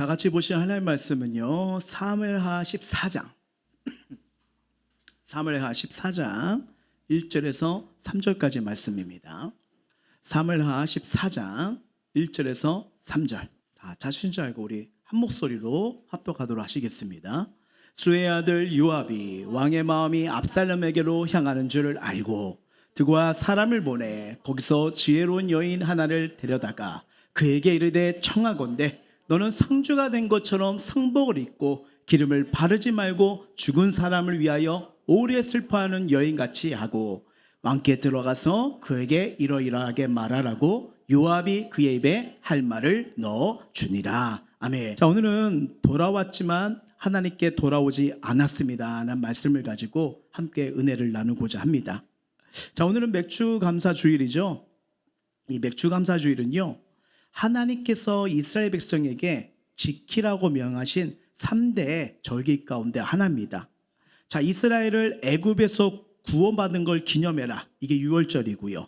다 같이 보실 하나님의 말씀은요, 사무엘하 14장 1절에서 3절까지 말씀입니다. 사무엘하 14장 1절에서 3절, 다 자신 줄 알고 우리 한 목소리로 합독하도록 하시겠습니다. 수의 아들 요압이 왕의 마음이 압살롬에게로 향하는 줄을 알고 드고와 사람을 보내 거기서 지혜로운 여인 하나를 데려다가 그에게 이르되 청하건대 너는 상주가 된 것처럼 상복을 입고 기름을 바르지 말고 죽은 사람을 위하여 오래 슬퍼하는 여인같이 하고 왕께 들어가서 그에게 이러이러하게 말하라고 요압이 그의 입에 할 말을 넣어 주니라. 아멘. 자, 오늘은 돌아왔지만 하나님께 돌아오지 않았습니다 라는 말씀을 가지고 함께 은혜를 나누고자 합니다. 자, 오늘은 맥주감사주일이죠. 이 맥주감사주일은요, 하나님께서 이스라엘 백성에게 지키라고 명하신 3대 절기 가운데 하나입니다. 자, 이스라엘을 애굽에서 구원받은 걸 기념해라, 이게 6월절이고요.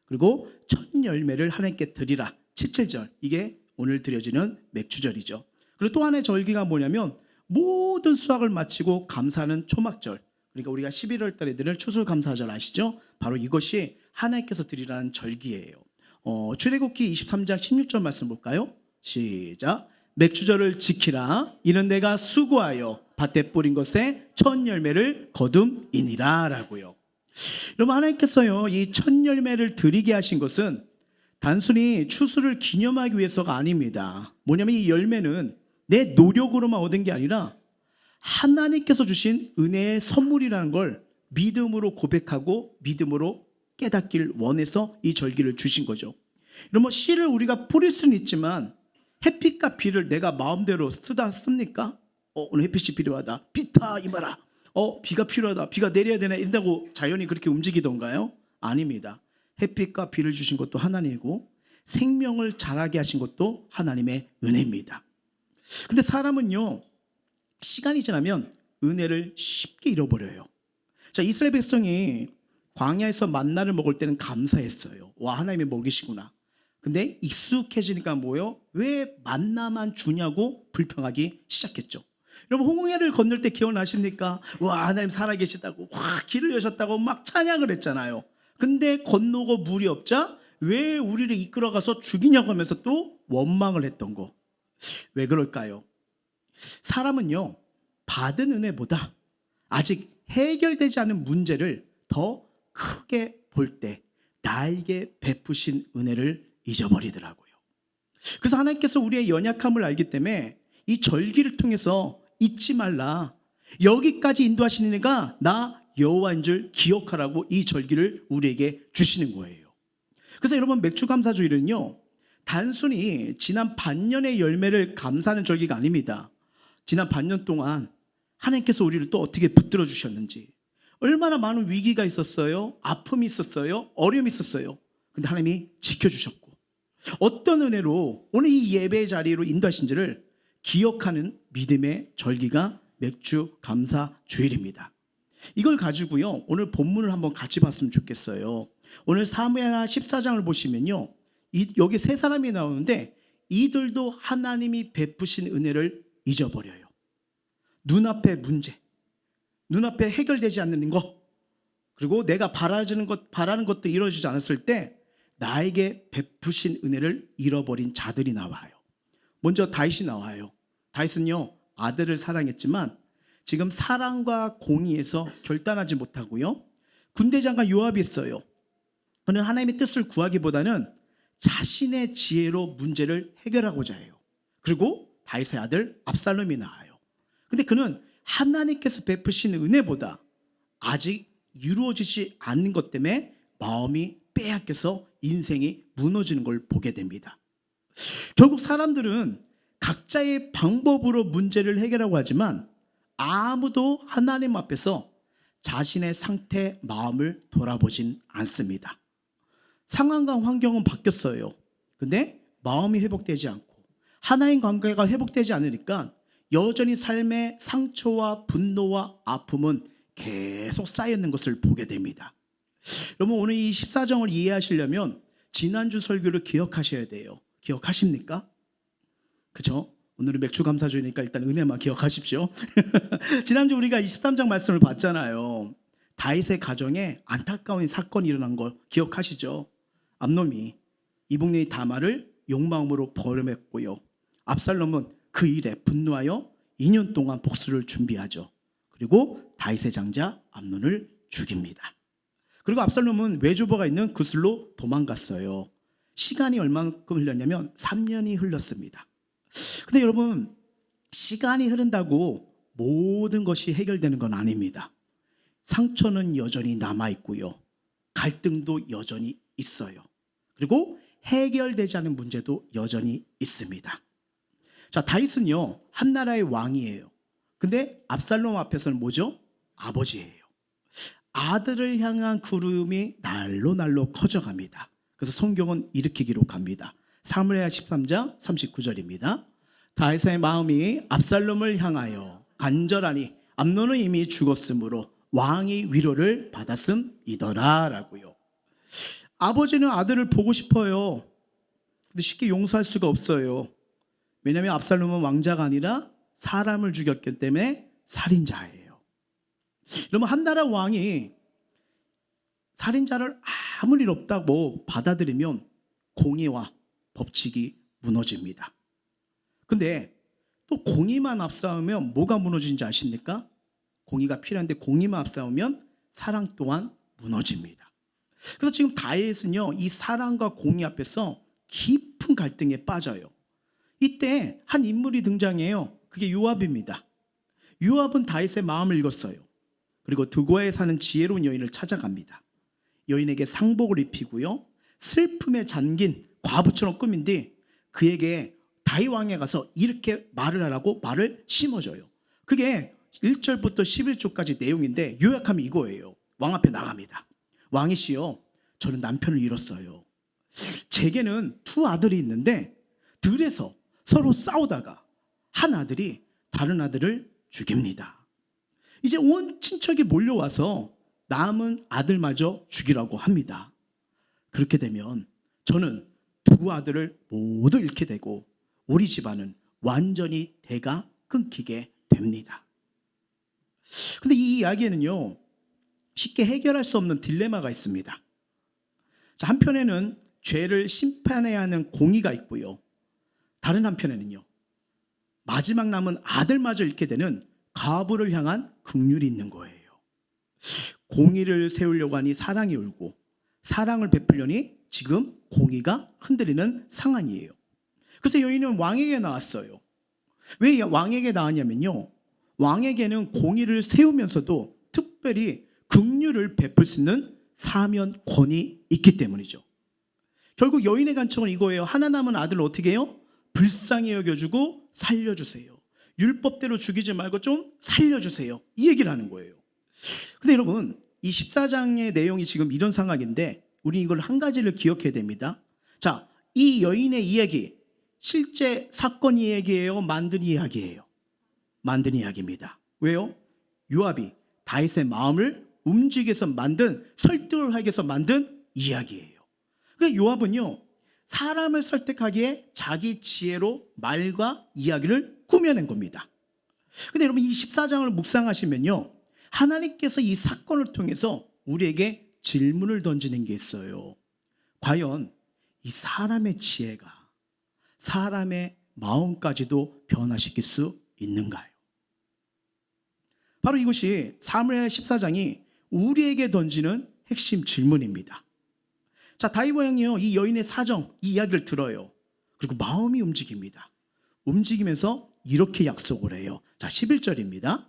그리고 첫 열매를 하나님께 드리라, 7절, 이게 오늘 드려지는 맥주절이죠. 그리고 또 하나의 절기가 뭐냐면 모든 수확을 마치고 감사하는 초막절, 그러니까 우리가 11월 달에 드릴 추수감사절 아시죠? 바로 이것이 하나님께서 드리라는 절기예요. 출애굽기 23장 16절 말씀 볼까요? 시작. 맥주절을 지키라. 이는 내가 수고하여 밭에 뿌린 것에 첫 열매를 거둠이니라 라고요. 여러분, 하나님께서요, 이 첫 열매를 드리게 하신 것은 단순히 추수를 기념하기 위해서가 아닙니다. 뭐냐면 이 열매는 내 노력으로만 얻은 게 아니라 하나님께서 주신 은혜의 선물이라는 걸 믿음으로 고백하고 믿음으로 깨닫길 원해서 이 절기를 주신 거죠. 여러분, 씨를 우리가 뿌릴 수는 있지만 햇빛과 비를 내가 마음대로 씁니까? 오늘 햇빛이 필요하다, 비타 임하라. 비가 필요하다, 비가 내려야 되나 이런다고 자연이 그렇게 움직이던가요? 아닙니다. 햇빛과 비를 주신 것도 하나님이고 생명을 자라게 하신 것도 하나님의 은혜입니다. 근데 사람은요, 시간이 지나면 은혜를 쉽게 잃어버려요. 자, 이스라엘 백성이 광야에서 만나를 먹을 때는 감사했어요. 와, 하나님이 먹이시구나. 근데 익숙해지니까 뭐예요? 왜 만나만 주냐고 불평하기 시작했죠. 여러분, 홍해를 건널 때 기억나십니까? 와, 하나님 살아계시다고, 와, 길을 여셨다고 막 찬양을 했잖아요. 근데 건너고 물이 없자 왜 우리를 이끌어가서 죽이냐고 하면서 또 원망을 했던 거. 왜 그럴까요? 사람은요, 받은 은혜보다 아직 해결되지 않은 문제를 더 크게 볼 때 나에게 베푸신 은혜를 잊어버리더라고요. 그래서 하나님께서 우리의 연약함을 알기 때문에 이 절기를 통해서 잊지 말라, 여기까지 인도하시는 이가 나 여호와인 줄 기억하라고 이 절기를 우리에게 주시는 거예요. 그래서 여러분, 맥주감사주일은요, 단순히 지난 반년의 열매를 감사하는 절기가 아닙니다. 지난 반년 동안 하나님께서 우리를 또 어떻게 붙들어 주셨는지, 얼마나 많은 위기가 있었어요, 아픔이 있었어요, 어려움이 있었어요. 근데 하나님이 지켜주셨고, 어떤 은혜로 오늘 이 예배의 자리로 인도하신지를 기억하는 믿음의 절기가 맥주 감사 주일입니다. 이걸 가지고요, 오늘 본문을 한번 같이 봤으면 좋겠어요. 오늘 사무엘하 14장을 보시면요, 여기 세 사람이 나오는데 이들도 하나님이 베푸신 은혜를 잊어버려요. 눈앞의 문제, 눈앞에 해결되지 않는 것, 그리고 내가 바라는 것들이 이루어지지 않았을 때 나에게 베푸신 은혜를 잃어버린 자들이 나와요. 먼저 다윗이 나와요. 다윗은요, 아들을 사랑했지만 지금 사랑과 공의에서 결단하지 못하고요, 군대장관 요압이 있어요. 그는 하나님의 뜻을 구하기보다는 자신의 지혜로 문제를 해결하고자 해요. 그리고 다윗의 아들 압살롬이 나와요. 근데 그는 하나님께서 베푸신 은혜보다 아직 이루어지지 않는 것 때문에 마음이 빼앗겨서 인생이 무너지는 걸 보게 됩니다. 결국 사람들은 각자의 방법으로 문제를 해결하고 하지만 아무도 하나님 앞에서 자신의 상태, 마음을 돌아보진 않습니다. 상황과 환경은 바뀌었어요. 근데 마음이 회복되지 않고 하나님 관계가 회복되지 않으니까 여전히 삶의 상처와 분노와 아픔은 계속 쌓여있는 것을 보게 됩니다. 여러분, 오늘 이 14정을 이해하시려면 지난주 설교를 기억하셔야 돼요. 기억하십니까? 그죠? 오늘은 맥주 감사주니까 일단 은혜만 기억하십시오. 지난주 우리가 23장 말씀을 봤잖아요. 다윗의 가정에 안타까운 사건이 일어난 걸 기억하시죠? 암놈이 이복녀의 다말을 욕망으로 버림했고요. 압살롬은 그 일에 분노하여 2년 동안 복수를 준비하죠. 그리고 다윗의 장자 암논을 죽입니다. 그리고 압살롬은 외조부가 있는 구슬로 도망갔어요. 시간이 얼마만큼 흘렸냐면 3년이 흘렀습니다. 근데 여러분, 시간이 흐른다고 모든 것이 해결되는 건 아닙니다. 상처는 여전히 남아있고요. 갈등도 여전히 있어요. 그리고 해결되지 않은 문제도 여전히 있습니다. 자, 다윗은요, 한 나라의 왕이에요. 근데 압살롬 앞에서는 뭐죠? 아버지예요. 아들을 향한 그리움이 날로 날로 커져갑니다. 그래서 성경은 이렇게 기록합니다. 사무엘하 13장 39절입니다. 다윗의 마음이 압살롬을 향하여 간절하니 암논은 이미 죽었으므로 왕이 위로를 받았음이더라 라고요. 아버지는 아들을 보고 싶어요. 근데 쉽게 용서할 수가 없어요. 왜냐하면 압살롬은 왕자가 아니라 사람을 죽였기 때문에 살인자예요. 여러분, 한 나라 왕이 살인자를 아무 일 없다고 받아들이면 공의와 법칙이 무너집니다. 근데 또 공의만 앞세우면 뭐가 무너지는지 아십니까? 공의가 필요한데 공의만 앞세우면 사랑 또한 무너집니다. 그래서 지금 다윗은요, 이 사랑과 공의 앞에서 깊은 갈등에 빠져요. 이때 한 인물이 등장해요. 그게 요압입니다. 요압은 다윗의 마음을 읽었어요. 그리고 드고아에 사는 지혜로운 여인을 찾아갑니다. 여인에게 상복을 입히고요, 슬픔에 잠긴 과부처럼 꾸민 뒤 그에게 다윗 왕에 가서 이렇게 말을 하라고 말을 심어줘요. 그게 1절부터 11절까지 내용인데 요약하면 이거예요. 왕 앞에 나갑니다. 왕이시여, 저는 남편을 잃었어요. 제게는 두 아들이 있는데 들에서 서로 싸우다가 한 아들이 다른 아들을 죽입니다. 이제 온 친척이 몰려와서 남은 아들마저 죽이라고 합니다. 그렇게 되면 저는 두 아들을 모두 잃게 되고 우리 집안은 완전히 대가 끊기게 됩니다. 근데 이 이야기에는요, 쉽게 해결할 수 없는 딜레마가 있습니다. 자, 한편에는 죄를 심판해야 하는 공의가 있고요, 다른 한편에는요, 마지막 남은 아들마저 잃게 되는 가부를 향한 긍휼이 있는 거예요. 공의를 세우려고 하니 사랑이 울고 사랑을 베풀려니 지금 공의가 흔들리는 상황이에요. 그래서 여인은 왕에게 나왔어요. 왜 왕에게 나왔냐면요, 왕에게는 공의를 세우면서도 특별히 긍휼을 베풀 수 있는 사면권이 있기 때문이죠. 결국 여인의 간청은 이거예요. 하나 남은 아들을 어떻게 해요? 불쌍히 여겨주고 살려주세요. 율법대로 죽이지 말고 좀 살려주세요. 이 얘기를 하는 거예요. 근데 여러분, 이 14장의 내용이 지금 이런 상황인데 우리 이걸 한 가지를 기억해야 됩니다. 자, 이 여인의 이야기, 실제 사건 이야기예요? 만든 이야기예요? 만든 이야기입니다. 왜요? 요압이 다윗의 마음을 움직이기 위해서 만든, 설득을 하기 위해서 만든 이야기예요. 그러니까 요압은요, 사람을 설득하기에 자기 지혜로 말과 이야기를 꾸며낸 겁니다. 근데 여러분, 이 14장을 묵상하시면요, 하나님께서 이 사건을 통해서 우리에게 질문을 던지는 게 있어요. 과연 이 사람의 지혜가 사람의 마음까지도 변화시킬 수 있는가요? 바로 이것이 사무엘 14장이 우리에게 던지는 핵심 질문입니다. 자, 다윗 왕이요, 이 여인의 사정, 이 이야기를 들어요. 그리고 마음이 움직입니다. 움직이면서 이렇게 약속을 해요. 자, 11절입니다.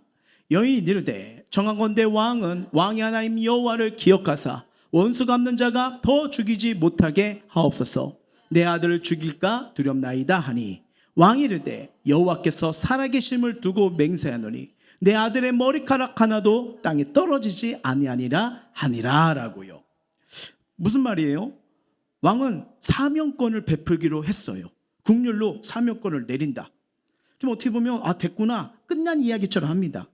여인이 이르되 정하건대 왕은 왕의 하나님 여호와를 기억하사 원수 갚는 자가 더 죽이지 못하게 하옵소서. 내 아들을 죽일까 두렵나이다 하니 왕이 이르되 여호와께서 살아계심을 두고 맹세하노니 내 아들의 머리카락 하나도 땅에 떨어지지 아니하니라 하니라 라고요. 무슨 말이에요? 왕은 사명권을 베풀기로 했어요. 국률로 사명권을 내린다. 좀 어떻게 보면 됐구나, 끝난 이야기처럼 합니다.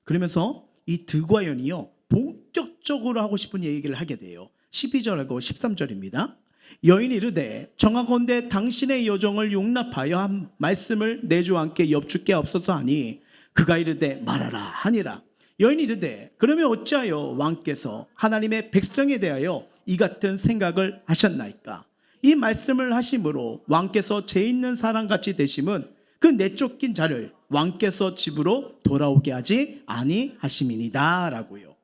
그러면서 이 드고아연이요, 본격적으로 하고 싶은 얘기를 하게 돼요. 12절하고 13절입니다. 여인이 이르되 정하건대 당신의 여종을 용납하여 한 말씀을 내 주와 함께 엽주께 없어서 하니 그가 이르되 말하라 하니라. 여인이 이르되 그러면 어찌하여 왕께서 하나님의 백성에 대하여 이 같은 생각을 하셨나이까? 이 말씀을 하심으로 왕께서 죄 있는 사람같이 되심은 그 내쫓긴 자를 왕께서 집으로 돌아오게 하지 아니하심이니이다 라고요.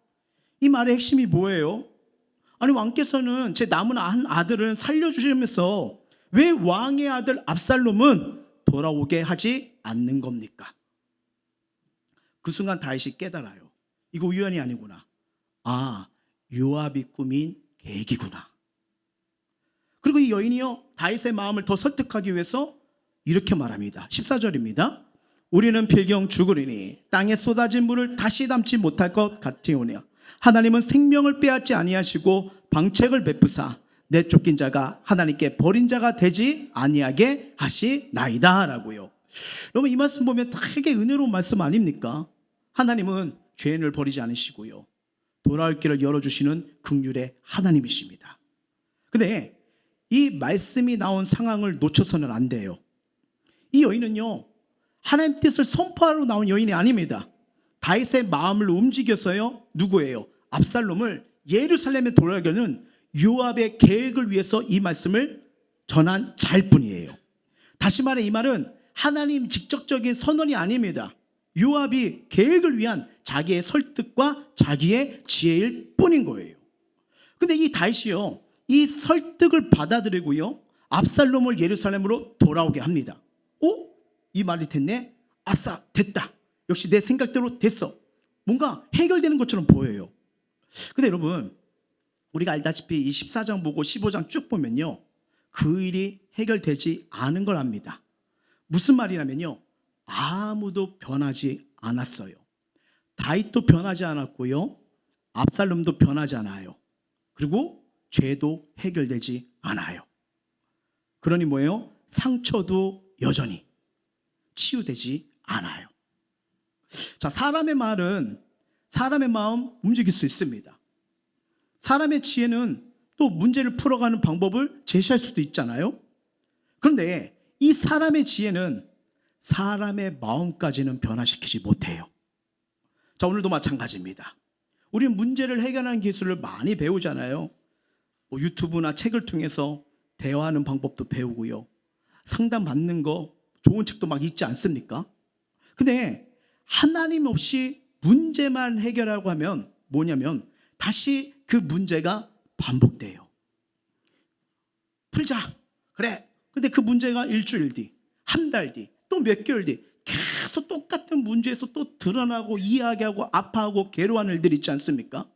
이 말의 핵심이 뭐예요? 아니, 왕께서는 제 남은 한 아들을 살려주시면서 왜 왕의 아들 압살롬은 돌아오게 하지 않는 겁니까? 그 순간 다윗이 깨달아요. 이거 우연이 아니구나. 아, 요압이 꾸민 계획이구나. 그리고 이 여인이요, 다윗의 마음을 더 설득하기 위해서 이렇게 말합니다. 14절입니다. 우리는 필경 죽으리니 땅에 쏟아진 물을 다시 담지 못할 것 같으오니 하나님은 생명을 빼앗지 아니하시고 방책을 베푸사 내쫓긴 자가 하나님께 버린 자가 되지 아니하게 하시나이다 라고요. 여러분, 이 말씀 보면 되게 은혜로운 말씀 아닙니까? 하나님은 죄인을 버리지 않으시고요, 돌아올 길을 열어주시는 긍휼의 하나님이십니다. 근데 이 말씀이 나온 상황을 놓쳐서는 안 돼요. 이 여인은요, 하나님 뜻을 선포하러 나온 여인이 아닙니다. 다윗의 마음을 움직여서요, 누구예요? 압살롬을 예루살렘에 돌아가려는 요압의 계획을 위해서 이 말씀을 전한 자일 뿐이에요. 다시 말해 이 말은 하나님 직접적인 선언이 아닙니다. 요압이 계획을 위한 자기의 설득과 자기의 지혜일 뿐인 거예요. 근데 이 다윗이요, 이 설득을 받아들이고요, 압살롬을 예루살렘으로 돌아오게 합니다. 이 말이 됐네? 아싸, 됐다. 역시 내 생각대로 됐어. 뭔가 해결되는 것처럼 보여요. 근데 여러분, 우리가 알다시피 이 14장 보고 15장 쭉 보면요, 그 일이 해결되지 않은 걸 압니다. 무슨 말이냐면요, 아무도 변하지 않았어요. 다윗도 변하지 않았고요, 압살롬도 변하지 않아요. 그리고 죄도 해결되지 않아요. 그러니 뭐예요? 상처도 여전히 치유되지 않아요. 자, 사람의 말은 사람의 마음 움직일 수 있습니다. 사람의 지혜는 또 문제를 풀어가는 방법을 제시할 수도 있잖아요. 그런데 이 사람의 지혜는 사람의 마음까지는 변화시키지 못해요. 자, 오늘도 마찬가지입니다. 우리는 문제를 해결하는 기술을 많이 배우잖아요. 유튜브나 책을 통해서 대화하는 방법도 배우고요, 상담받는 거 좋은 책도 막 있지 않습니까? 근데 하나님 없이 문제만 해결하고 하면 뭐냐면 다시 그 문제가 반복돼요. 풀자. 그래. 근데 그 문제가 일주일 뒤, 한 달 뒤, 또 몇 개월 뒤 계속 똑같은 문제에서 또 드러나고 이야기하고 아파하고 괴로워하는 일들이 있지 않습니까?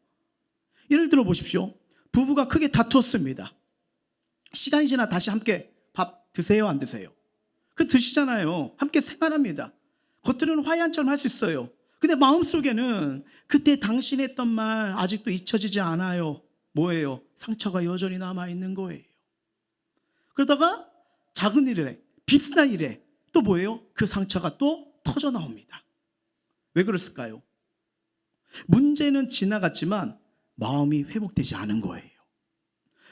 예를 들어 보십시오. 부부가 크게 다투었습니다. 시간이 지나 다시 함께 밥 드세요, 안 드세요? 그 드시잖아요. 함께 생활합니다. 겉으로는 화해한처럼 할 수 있어요. 근데 마음속에는 그때 당신이 했던 말 아직도 잊혀지지 않아요. 뭐예요? 상처가 여전히 남아있는 거예요. 그러다가 작은 일에, 비슷한 일에 또 뭐예요? 그 상처가 또 터져 나옵니다. 왜 그랬을까요? 문제는 지나갔지만 마음이 회복되지 않은 거예요.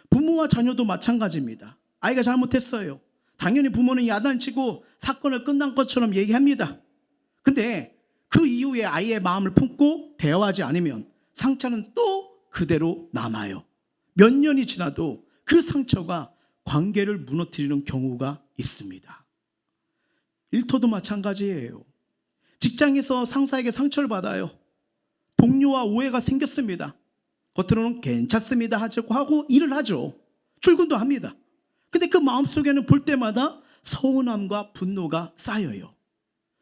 부모와 자녀도 마찬가지입니다. 아이가 잘못했어요. 당연히 부모는 야단치고 사건을 끝난 것처럼 얘기합니다. 근데 그 이후에 아이의 마음을 품고 대화하지 않으면 상처는 또 그대로 남아요. 몇 년이 지나도 그 상처가 관계를 무너뜨리는 경우가 있습니다. 일터도 마찬가지예요. 직장에서 상사에게 상처를 받아요. 동료와 오해가 생겼습니다. 겉으로는 괜찮습니다 하고 일을 하죠. 출근도 합니다. 근데 그 마음속에는 볼 때마다 서운함과 분노가 쌓여요.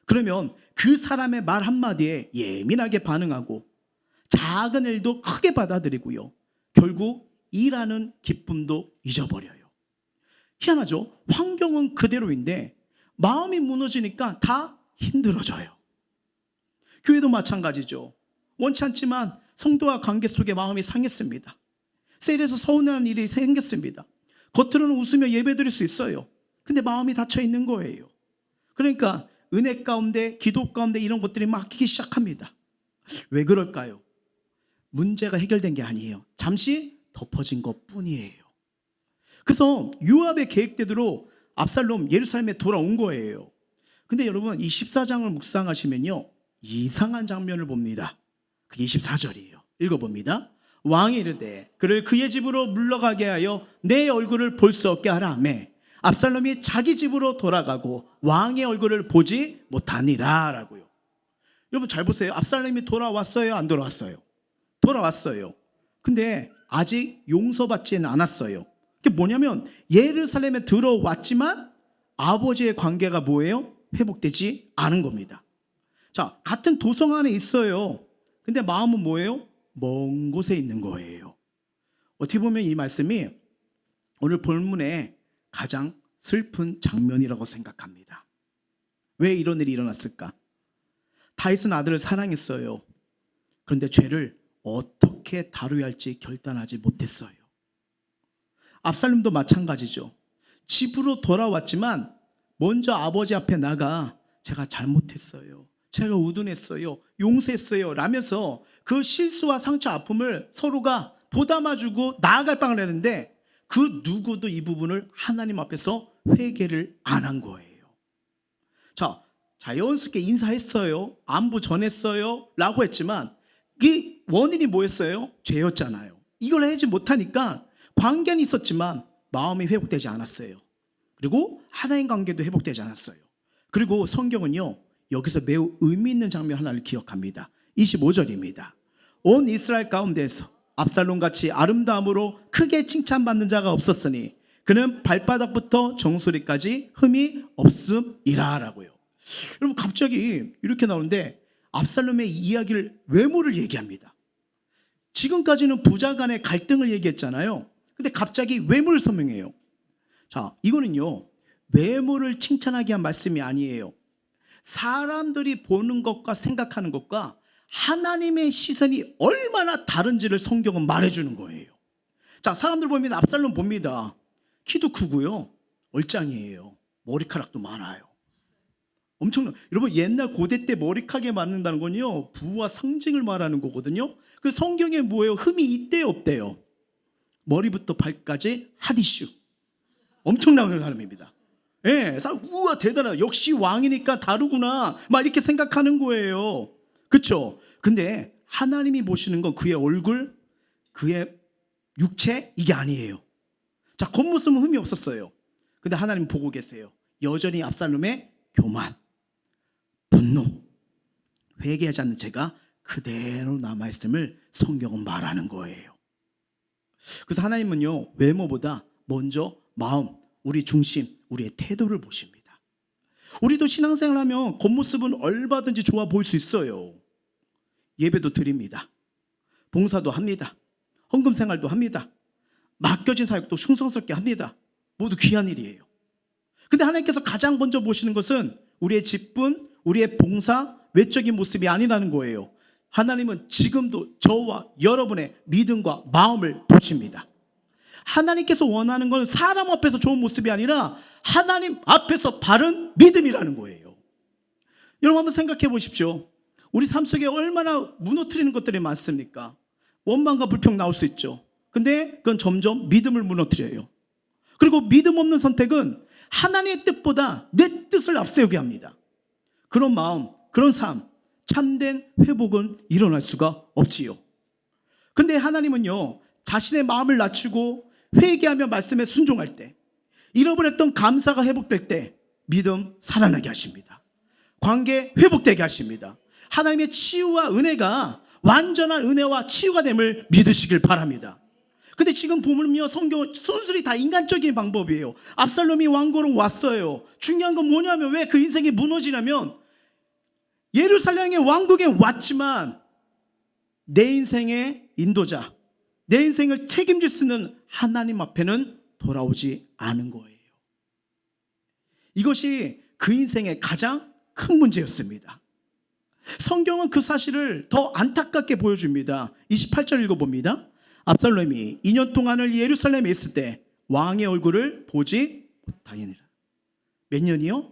그러면 그 사람의 말 한마디에 예민하게 반응하고 작은 일도 크게 받아들이고요, 결국 일하는 기쁨도 잊어버려요. 희한하죠? 환경은 그대로인데 마음이 무너지니까 다 힘들어져요. 교회도 마찬가지죠. 원치 않지만 성도와 관계 속에 마음이 상했습니다. 셀에서 서운한 일이 생겼습니다. 겉으로는 웃으며 예배드릴 수 있어요. 근데 마음이 닫혀 있는 거예요. 그러니까 은혜 가운데, 기도 가운데 이런 것들이 막히기 시작합니다. 왜 그럴까요? 문제가 해결된 게 아니에요. 잠시 덮어진 것 뿐이에요. 그래서 요압의 계획대로 압살롬 예루살렘에 돌아온 거예요. 근데 여러분 이 14장을 묵상하시면요 이상한 장면을 봅니다. 그게 24절이에요. 읽어봅니다. 왕이 이르되 그를 그의 집으로 물러가게 하여 내 얼굴을 볼 수 없게 하라 하매 압살롬이 자기 집으로 돌아가고 왕의 얼굴을 보지 못하니라 라고요. 여러분 잘 보세요. 압살롬이 돌아왔어요? 안 돌아왔어요? 돌아왔어요. 근데 아직 용서받지는 않았어요. 그게 뭐냐면 예루살렘에 들어왔지만 아버지의 관계가 뭐예요? 회복되지 않은 겁니다. 자, 같은 도성 안에 있어요. 근데 마음은 뭐예요? 먼 곳에 있는 거예요. 어떻게 보면 이 말씀이 오늘 본문의 가장 슬픈 장면이라고 생각합니다. 왜 이런 일이 일어났을까? 다윗은 아들을 사랑했어요. 그런데 죄를 어떻게 다루어야 할지 결단하지 못했어요. 압살롬도 마찬가지죠. 집으로 돌아왔지만 먼저 아버지 앞에 나가 제가 잘못했어요. 제가 우둔했어요. 용서했어요. 라면서 그 실수와 상처 아픔을 서로가 보담아주고 나아갈 방을 했는데 그 누구도 이 부분을 하나님 앞에서 회개를 안 한 거예요. 자, 자연스럽게 인사했어요. 안부 전했어요. 라고 했지만 이 원인이 뭐였어요? 죄였잖아요. 이걸 하지 못하니까 관계는 있었지만 마음이 회복되지 않았어요. 그리고 하나님 관계도 회복되지 않았어요. 그리고 성경은요 여기서 매우 의미 있는 장면 하나를 기억합니다. 25절입니다. 온 이스라엘 가운데에서 압살롬같이 아름다움으로 크게 칭찬받는 자가 없었으니 그는 발바닥부터 정수리까지 흠이 없음이라 라고요. 여러분 갑자기 이렇게 나오는데 압살롬의 이야기를 외모를 얘기합니다. 지금까지는 부자 간의 갈등을 얘기했잖아요. 근데 갑자기 외모를 설명해요. 자, 이거는요 외모를 칭찬하기 위한 말씀이 아니에요. 사람들이 보는 것과 생각하는 것과 하나님의 시선이 얼마나 다른지를 성경은 말해주는 거예요. 자, 사람들 보면 압살롬 봅니다. 키도 크고요 얼짱이에요. 머리카락도 많아요. 엄청나. 여러분 옛날 고대 때 머리카락에 맞는다는 건요 부와 상징을 말하는 거거든요. 그 성경에 뭐예요? 흠이 있대요 없대요? 머리부터 발까지 핫이슈. 엄청난 사람입니다. 예, 우와 대단하다. 역시 왕이니까 다르구나. 막 이렇게 생각하는 거예요. 그렇죠? 근데 하나님이 보시는 건 그의 얼굴, 그의 육체 이게 아니에요. 자, 겉모습은 흠이 없었어요. 근데 하나님 보고 계세요. 여전히 압살롬의 교만, 분노, 회개하지 않는 죄가 그대로 남아있음을 성경은 말하는 거예요. 그래서 하나님은요 외모보다 먼저 마음, 우리 중심, 우리의 태도를 보십니다. 우리도 신앙생활 하면 겉모습은 얼마든지 좋아 보일 수 있어요. 예배도 드립니다. 봉사도 합니다. 헌금 생활도 합니다. 맡겨진 사역도 충성스럽게 합니다. 모두 귀한 일이에요. 근데 하나님께서 가장 먼저 보시는 것은 우리의 직분, 우리의 봉사, 외적인 모습이 아니라는 거예요. 하나님은 지금도 저와 여러분의 믿음과 마음을 보십니다. 하나님께서 원하는 건 사람 앞에서 좋은 모습이 아니라 하나님 앞에서 바른 믿음이라는 거예요. 여러분 한번 생각해 보십시오. 우리 삶 속에 얼마나 무너뜨리는 것들이 많습니까? 원망과 불평 나올 수 있죠. 근데 그건 점점 믿음을 무너뜨려요. 그리고 믿음 없는 선택은 하나님의 뜻보다 내 뜻을 앞세우게 합니다. 그런 마음, 그런 삶, 참된 회복은 일어날 수가 없지요. 근데 하나님은요 자신의 마음을 낮추고 회개하며 말씀에 순종할 때, 잃어버렸던 감사가 회복될 때 믿음 살아나게 하십니다. 관계 회복되게 하십니다. 하나님의 치유와 은혜가 완전한 은혜와 치유가 됨을 믿으시길 바랍니다. 근데 지금 보면요 성경은 순수히 다 인간적인 방법이에요. 압살롬이 왕고로 왔어요. 중요한 건 뭐냐면 왜 그 인생이 무너지냐면 예루살렘의 왕국에 왔지만 내 인생의 인도자, 내 인생을 책임질 수 있는 하나님 앞에는 돌아오지 않은 거예요. 이것이 그 인생의 가장 큰 문제였습니다. 성경은 그 사실을 더 안타깝게 보여줍니다. 28절 읽어봅니다. 압살롬이 2년 동안을 예루살렘에 있을 때 왕의 얼굴을 보지 못하니라. 몇 년이요?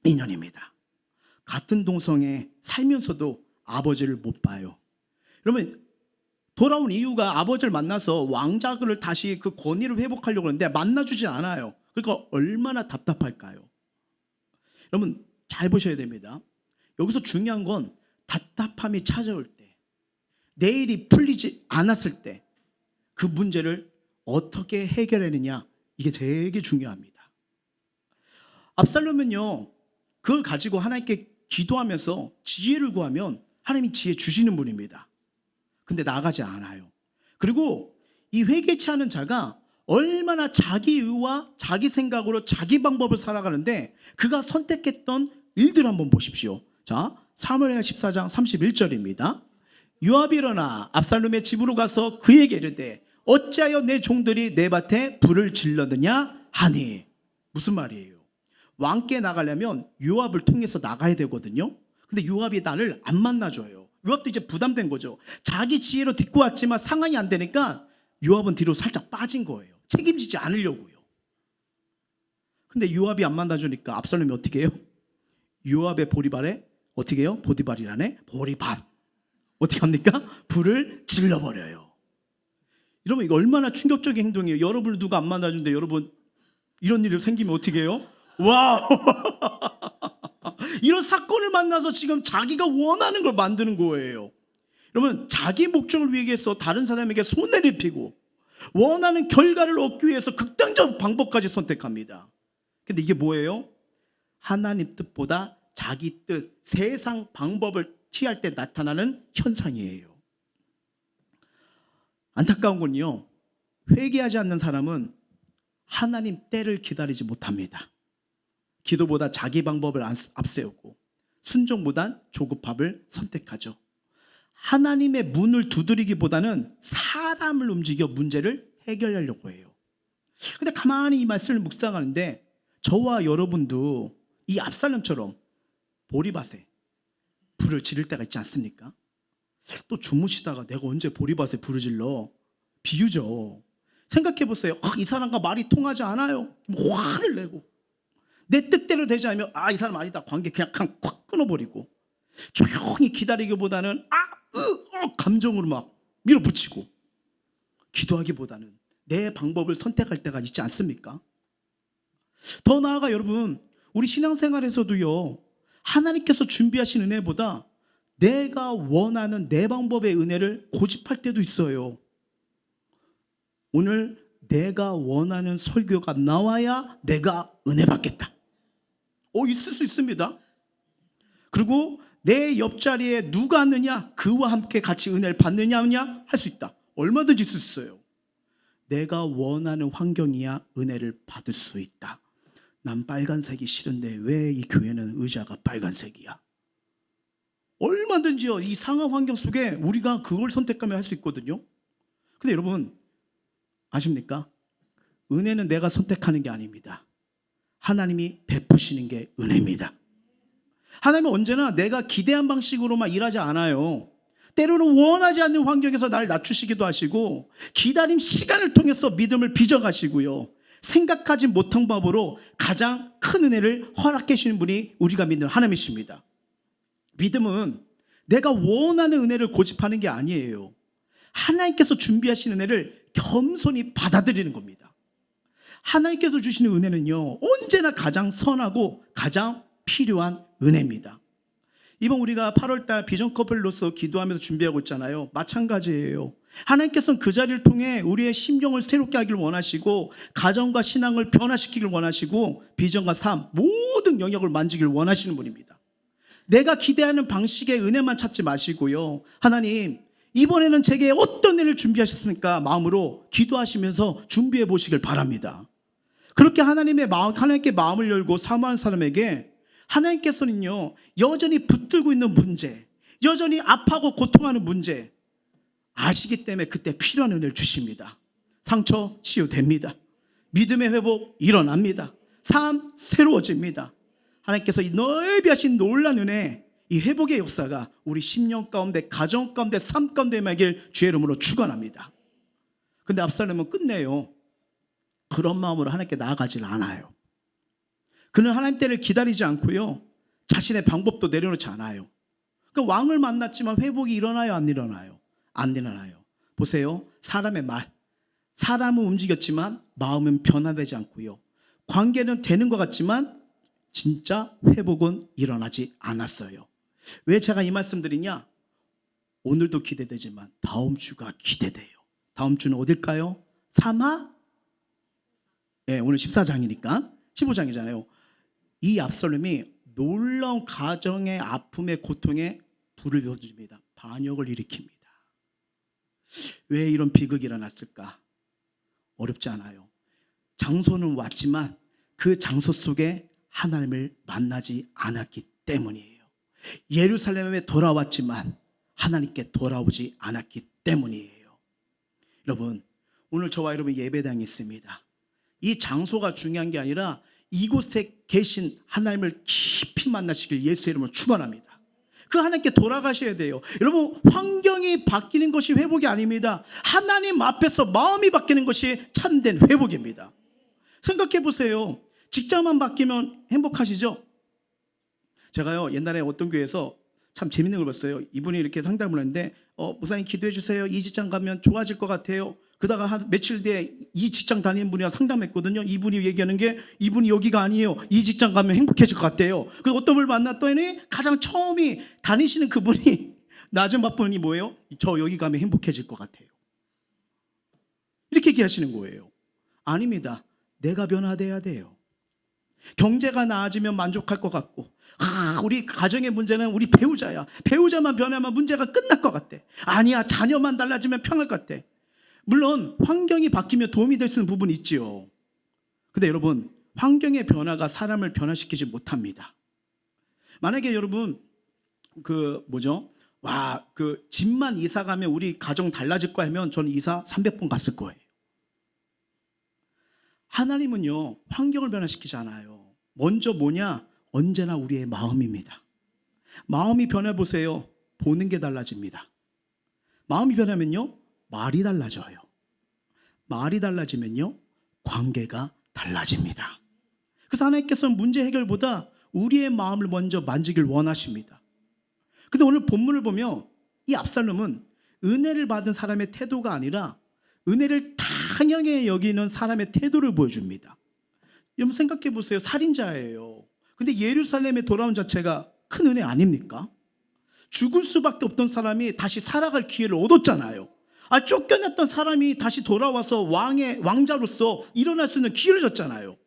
2년입니다. 같은 동성에 살면서도 아버지를 못 봐요. 여러분 돌아온 이유가 아버지를 만나서 왕자를 다시 그 권위를 회복하려고 하는데 만나주지 않아요. 그러니까 얼마나 답답할까요? 여러분 잘 보셔야 됩니다. 여기서 중요한 건 답답함이 찾아올 때, 내일이 풀리지 않았을 때 그 문제를 어떻게 해결하느냐, 이게 되게 중요합니다. 압살롬은요, 그걸 가지고 하나님께 기도하면서 지혜를 구하면 하나님이 지혜 주시는 분입니다. 근데 나가지 않아요. 그리고 이 회개치 않은 자가 얼마나 자기 의와 자기 생각으로 자기 방법을 살아가는데 그가 선택했던 일들 한번 보십시오. 자, 사무엘하 14장 31절입니다. 요압이 일어나 압살롬의 집으로 가서 그에게 이르되 어찌하여 내 종들이 내 밭에 불을 질렀느냐 하니. 무슨 말이에요? 왕께 나가려면 요압을 통해서 나가야 되거든요. 근데 요압이 나를 안 만나줘요. 요압도 이제 부담된 거죠. 자기 지혜로 딛고 왔지만 상황이 안 되니까 요압은 뒤로 살짝 빠진 거예요. 책임지지 않으려고요. 근데 요압이 안 만나주니까 압살롬이 어떻게 해요? 요압의 보리발에 어떻게 해요? 보디발이라네? 보리밭 어떻게 합니까? 불을 질러버려요. 여러분 이거 얼마나 충격적인 행동이에요. 여러분을 누가 안 만나주는데 여러분 이런 일이 생기면 어떻게 해요? 와우. 이런 사건을 만나서 지금 자기가 원하는 걸 만드는 거예요. 여러분 자기 목적을 위해서 다른 사람에게 손해를 입히고 원하는 결과를 얻기 위해서 극단적 방법까지 선택합니다. 근데 이게 뭐예요? 하나님 뜻보다 자기 뜻, 세상 방법을 취할 때 나타나는 현상이에요. 안타까운 건요, 회개하지 않는 사람은 하나님 때를 기다리지 못합니다. 기도보다 자기 방법을 앞세우고 순종보단 조급함을 선택하죠. 하나님의 문을 두드리기보다는 사람을 움직여 문제를 해결하려고 해요. 근데 가만히 이 말씀을 묵상하는데 저와 여러분도 이 압살롬처럼 보리밭에 불을 지를 때가 있지 않습니까? 또 주무시다가 내가 언제 보리밭에 불을 질러? 비유죠. 생각해 보세요. 이 사람과 말이 통하지 않아요. 화를 내고 내 뜻대로 되지 않으면 이 사람 아니다, 관계 그냥 확 끊어버리고 조용히 기다리기보다는 감정으로 막 밀어붙이고 기도하기보다는 내 방법을 선택할 때가 있지 않습니까? 더 나아가 여러분 우리 신앙생활에서도요, 하나님께서 준비하신 은혜보다 내가 원하는 내 방법의 은혜를 고집할 때도 있어요. 오늘 내가 원하는 설교가 나와야 내가 은혜 받겠다. 있을 수 있습니다. 그리고 내 옆자리에 누가 있느냐, 그와 함께 같이 은혜를 받느냐 할 수 있다. 얼마든지 있을 수 있어요. 내가 원하는 환경이야 은혜를 받을 수 있다. 난 빨간색이 싫은데 왜 이 교회는 의자가 빨간색이야? 얼마든지요, 이 상황 환경 속에 우리가 그걸 선택하면 할 수 있거든요. 근데 여러분 아십니까? 은혜는 내가 선택하는 게 아닙니다. 하나님이 베푸시는 게 은혜입니다. 하나님은 언제나 내가 기대한 방식으로만 일하지 않아요. 때로는 원하지 않는 환경에서 나를 낮추시기도 하시고 기다림 시간을 통해서 믿음을 빚어가시고요, 생각하지 못한 법으로 가장 큰 은혜를 허락해 주시는 분이 우리가 믿는 하나님이십니다. 믿음은 내가 원하는 은혜를 고집하는 게 아니에요. 하나님께서 준비하신 은혜를 겸손히 받아들이는 겁니다. 하나님께서 주시는 은혜는요, 언제나 가장 선하고 가장 필요한 은혜입니다. 이번 우리가 8월달 비전 커플로서 기도하면서 준비하고 있잖아요. 마찬가지예요. 하나님께서는 그 자리를 통해 우리의 심령을 새롭게 하기를 원하시고 가정과 신앙을 변화시키기를 원하시고 비전과 삶 모든 영역을 만지기를 원하시는 분입니다. 내가 기대하는 방식의 은혜만 찾지 마시고요, 하나님 이번에는 제게 어떤 은혜를 준비하셨습니까? 마음으로 기도하시면서 준비해 보시길 바랍니다. 그렇게 하나님께 마음을 열고 사모하는 사람에게 하나님께서는요, 여전히 붙들고 있는 문제, 여전히 아파하고 고통하는 문제 아시기 때문에 그때 필요한 은혜를 주십니다. 상처 치유됩니다. 믿음의 회복 일어납니다. 삶 새로워집니다. 하나님께서 이 넓이 하신 놀라운 은혜, 이 회복의 역사가 우리 심령 가운데, 가정 가운데, 삶 가운데 임하길 주의 이름으로 축원합니다. 근데 압살롬은 끝내요, 그런 마음으로 하나님께 나아가질 않아요. 그는 하나님 때를 기다리지 않고요, 자신의 방법도 내려놓지 않아요. 그러니까 왕을 만났지만 회복이 일어나요, 안 일어나요? 안 일어나요. 보세요. 사람의 말. 사람은 움직였지만 마음은 변화되지 않고요. 관계는 되는 것 같지만 진짜 회복은 일어나지 않았어요. 왜 제가 이 말씀 드리냐? 오늘도 기대되지만 다음 주가 기대돼요. 다음 주는 어딜까요? 사마? 네, 오늘 14장이니까 15장이잖아요. 이 압살롬이 놀라운 가정의 아픔의 고통에 불을 피워줍니다. 반역을 일으킵니다. 왜 이런 비극이 일어났을까? 어렵지 않아요. 장소는 왔지만 그 장소 속에 하나님을 만나지 않았기 때문이에요. 예루살렘에 돌아왔지만 하나님께 돌아오지 않았기 때문이에요. 여러분, 오늘 저와 여러분 예배당에 있습니다. 이 장소가 중요한 게 아니라 이곳에 계신 하나님을 깊이 만나시길 예수의 이름으로 축원합니다. 그 하나님께 돌아가셔야 돼요. 여러분, 환경이 바뀌는 것이 회복이 아닙니다. 하나님 앞에서 마음이 바뀌는 것이 참된 회복입니다. 생각해 보세요. 직장만 바뀌면 행복하시죠? 제가요, 옛날에 어떤 교회에서 참 재밌는 걸 봤어요. 이분이 이렇게 상담을 했는데 목사님 기도해 주세요. 이 직장 가면 좋아질 것 같아요. 그러다가 한 며칠 뒤에 이 직장 다니는 분이랑 상담했거든요. 이분이 얘기하는 게 이분이 여기가 아니에요. 이 직장 가면 행복해질 것 같아요. 그래서 어떤 분을 만났더니 가장 처음이 다니시는 그분이 낮은 바쁜이 뭐예요? 저 여기 가면 행복해질 것 같아요. 이렇게 얘기하시는 거예요. 아닙니다. 내가 변화돼야 돼요. 경제가 나아지면 만족할 것 같고, 우리 가정의 문제는 우리 배우자야. 배우자만 변하면 문제가 끝날 것 같아. 아니야, 자녀만 달라지면 평할 것 같아. 물론 환경이 바뀌면 도움이 될 수 있는 부분이 있지요. 근데 여러분, 환경의 변화가 사람을 변화시키지 못합니다. 만약에 여러분 집만 이사 가면 우리 가정 달라질 거 하면 저는 이사 300번 갔을 거예요. 하나님은요, 환경을 변화시키지 않아요. 먼저 뭐냐? 언제나 우리의 마음입니다. 마음이 변해보세요. 보는 게 달라집니다. 마음이 변하면요, 말이 달라져요. 말이 달라지면요, 관계가 달라집니다. 그래서 하나님께서는 문제 해결보다 우리의 마음을 먼저 만지길 원하십니다. 근데 오늘 본문을 보면 이 압살롬은 은혜를 받은 사람의 태도가 아니라 은혜를 당연히 여기는 사람의 태도를 보여줍니다. 여러분 생각해 보세요. 살인자예요. 근데 예루살렘에 돌아온 자체가 큰 은혜 아닙니까? 죽을 수밖에 없던 사람이 다시 살아갈 기회를 얻었잖아요. 쫓겨났던 사람이 다시 돌아와서 왕자로서 일어날 수 있는 기회를 줬잖아요.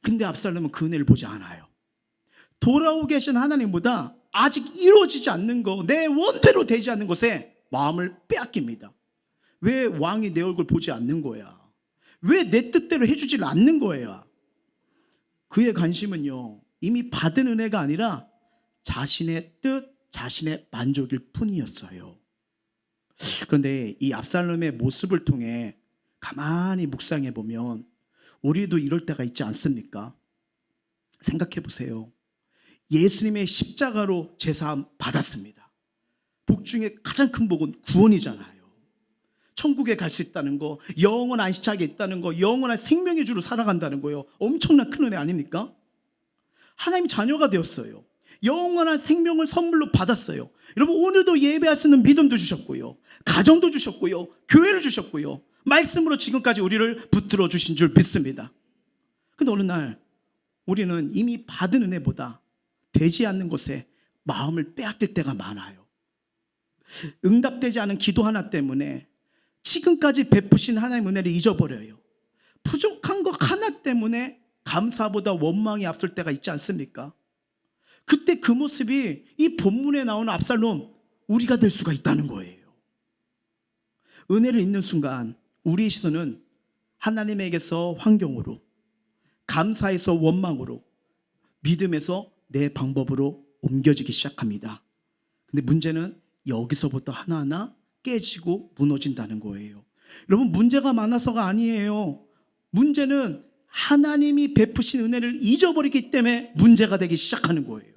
근데 압살롬은 그 은혜를 보지 않아요. 돌아오고 계신 하나님보다 아직 이루어지지 않는 거, 내 원대로 되지 않는 것에 마음을 빼앗깁니다. 왜 왕이 내 얼굴 보지 않는 거야? 왜 내 뜻대로 해주질 않는 거야? 그의 관심은요, 이미 받은 은혜가 아니라 자신의 뜻, 자신의 만족일 뿐이었어요. 그런데 이 압살롬의 모습을 통해 가만히 묵상해 보면 우리도 이럴 때가 있지 않습니까? 생각해 보세요. 예수님의 십자가로 제사함 받았습니다. 복 중에 가장 큰 복은 구원이잖아요. 천국에 갈 수 있다는 거, 영원 안식처에 있다는 거, 영원한 생명의 주로 살아간다는 거요. 엄청난 큰 은혜 아닙니까? 하나님 자녀가 되었어요. 영원한 생명을 선물로 받았어요. 여러분, 오늘도 예배할 수 있는 믿음도 주셨고요, 가정도 주셨고요, 교회를 주셨고요, 말씀으로 지금까지 우리를 붙들어 주신 줄 믿습니다. 근데 어느 날 우리는 이미 받은 은혜보다 되지 않는 것에 마음을 빼앗길 때가 많아요. 응답되지 않은 기도 하나 때문에 지금까지 베푸신 하나님의 은혜를 잊어버려요. 부족한 것 하나 때문에 감사보다 원망이 앞설 때가 있지 않습니까? 그때 그 모습이 이 본문에 나오는 압살롬, 우리가 될 수가 있다는 거예요. 은혜를 잊는 순간 우리의 시선은 하나님에게서 환경으로, 감사에서 원망으로, 믿음에서 내 방법으로 옮겨지기 시작합니다. 근데 문제는 여기서부터 하나하나 깨지고 무너진다는 거예요. 여러분, 문제가 많아서가 아니에요. 문제는 하나님이 베푸신 은혜를 잊어버리기 때문에 문제가 되기 시작하는 거예요.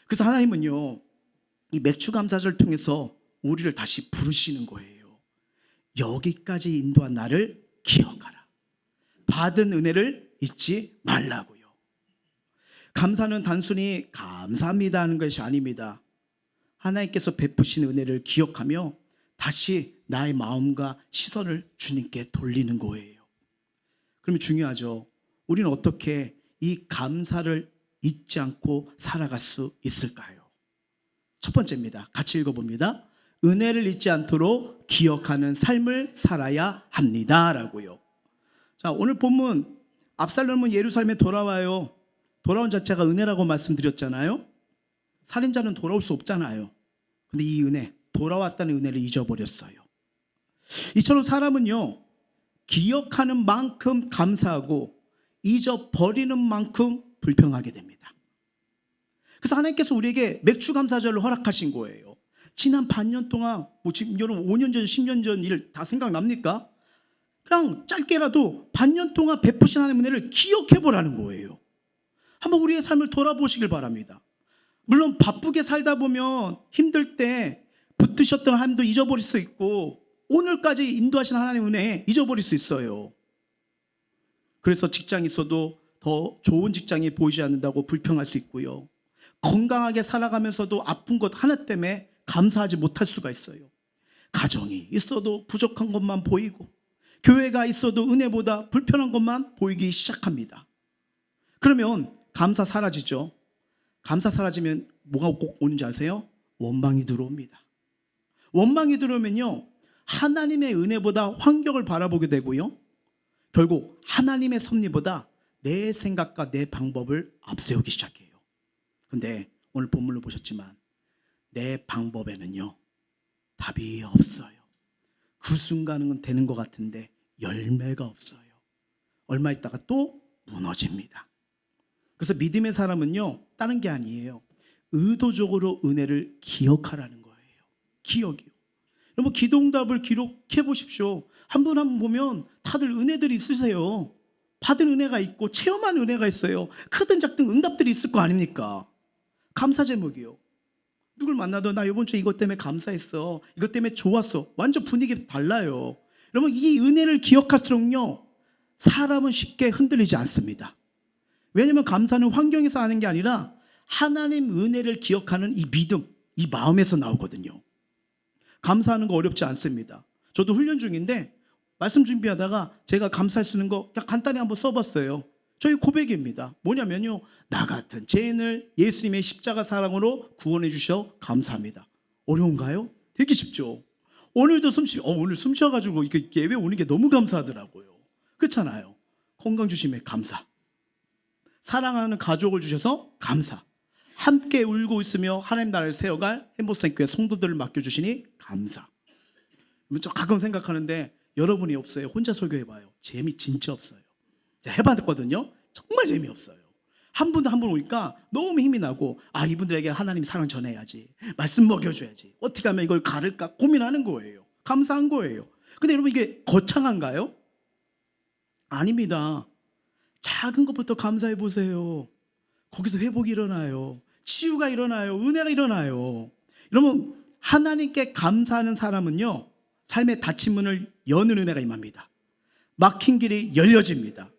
그래서 하나님은요, 이 맥추감사절을 통해서 우리를 다시 부르시는 거예요. 여기까지 인도한 나를 기억하라. 받은 은혜를 잊지 말라고요. 감사는 단순히 감사합니다 하는 것이 아닙니다. 하나님께서 베푸신 은혜를 기억하며 다시 나의 마음과 시선을 주님께 돌리는 거예요. 그러면 중요하죠. 우리는 어떻게 이 감사를 잊지 않고 살아갈 수 있을까요? 첫 번째입니다. 같이 읽어봅니다. 은혜를 잊지 않도록 기억하는 삶을 살아야 합니다 라고요. 자, 오늘 본문 압살롬은 예루살렘에 돌아와요. 돌아온 자체가 은혜라고 말씀드렸잖아요. 살인자는 돌아올 수 없잖아요. 근데 이 은혜, 돌아왔다는 은혜를 잊어버렸어요. 이처럼 사람은요, 기억하는 만큼 감사하고 잊어버리는 만큼 불평하게 됩니다. 그래서 하나님께서 우리에게 맥주 감사절을 허락하신 거예요. 지난 반년 동안, 지금 여러분 5년 전, 10년 전 일 다 생각납니까? 그냥 짧게라도 반년 동안 베푸신 하나님의 은혜를 기억해보라는 거예요. 한번 우리의 삶을 돌아보시길 바랍니다. 물론 바쁘게 살다 보면 힘들 때 붙드셨던 하나님도 잊어버릴 수 있고 오늘까지 인도하신 하나님의 은혜 잊어버릴 수 있어요. 그래서 직장이 있어도 더 좋은 직장이 보이지 않는다고 불평할 수 있고요. 건강하게 살아가면서도 아픈 것 하나 때문에 감사하지 못할 수가 있어요. 가정이 있어도 부족한 것만 보이고 교회가 있어도 은혜보다 불편한 것만 보이기 시작합니다. 그러면 감사 사라지죠. 감사 사라지면 뭐가 꼭 오는지 아세요? 원망이 들어옵니다. 원망이 들어오면요, 하나님의 은혜보다 환경을 바라보게 되고요, 결국 하나님의 섭리보다 내 생각과 내 방법을 앞세우기 시작해요. 근데 오늘 본문을 보셨지만 내 방법에는요 답이 없어요. 그 순간은 되는 것 같은데 열매가 없어요. 얼마 있다가 또 무너집니다. 그래서 믿음의 사람은요, 다른 게 아니에요. 의도적으로 은혜를 기억하라는 거예요. 기억이요. 여러분, 기도응답을 기록해 보십시오. 한 분 한 분 보면 다들 은혜들이 있으세요. 받은 은혜가 있고 체험한 은혜가 있어요. 크든 작든 응답들이 있을 거 아닙니까? 감사 제목이요. 누굴 만나도 나 이번 주에 이것 때문에 감사했어, 이것 때문에 좋았어, 완전 분위기 달라요. 여러분, 이 은혜를 기억할수록요 사람은 쉽게 흔들리지 않습니다. 왜냐하면 감사는 환경에서 하는 게 아니라 하나님 은혜를 기억하는 이 믿음, 이 마음에서 나오거든요. 감사하는 거 어렵지 않습니다. 저도 훈련 중인데 말씀 준비하다가 제가 감사할 수 있는 거 그냥 간단히 한번 써봤어요. 저희 고백입니다. 뭐냐면요, 나 같은 죄인을 예수님의 십자가 사랑으로 구원해 주셔 감사합니다. 어려운가요? 되게 쉽죠. 오늘도 오늘 숨 쉬어가지고 이렇게 예배 오는 게 너무 감사하더라고요. 그렇잖아요. 건강 주심에 감사, 사랑하는 가족을 주셔서 감사, 함께 울고 있으며 하나님 나라를 세워갈 행복생교회 성도들을 맡겨주시니 감사. 저 가끔 생각하는데 여러분이 없어요. 혼자 설교해봐요. 재미 진짜 없어요. 해봤거든요. 정말 재미없어요. 한 분 한 분 오니까 너무 힘이 나고, 이분들에게 하나님 사랑 전해야지, 말씀 먹여줘야지, 어떻게 하면 이걸 가를까 고민하는 거예요. 감사한 거예요. 근데 여러분, 이게 거창한가요? 아닙니다. 작은 것부터 감사해 보세요. 거기서 회복이 일어나요. 치유가 일어나요. 은혜가 일어나요. 여러분, 하나님께 감사하는 사람은요 삶의 닫힌 문을 여는 은혜가 임합니다. 막힌 길이 열려집니다.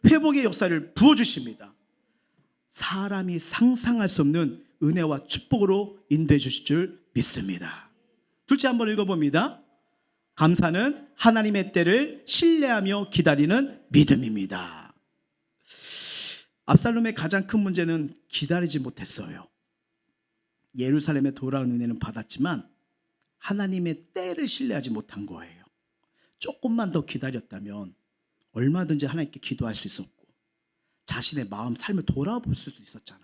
회복의 역사를 부어주십니다. 사람이 상상할 수 없는 은혜와 축복으로 인도해 주실 줄 믿습니다. 둘째 한번 읽어봅니다. 감사는 하나님의 때를 신뢰하며 기다리는 믿음입니다. 압살롬의 가장 큰 문제는 기다리지 못했어요. 예루살렘에 돌아온 은혜는 받았지만 하나님의 때를 신뢰하지 못한 거예요. 조금만 더 기다렸다면 얼마든지 하나님께 기도할 수 있었고 자신의 마음, 삶을 돌아볼 수도 있었잖아요.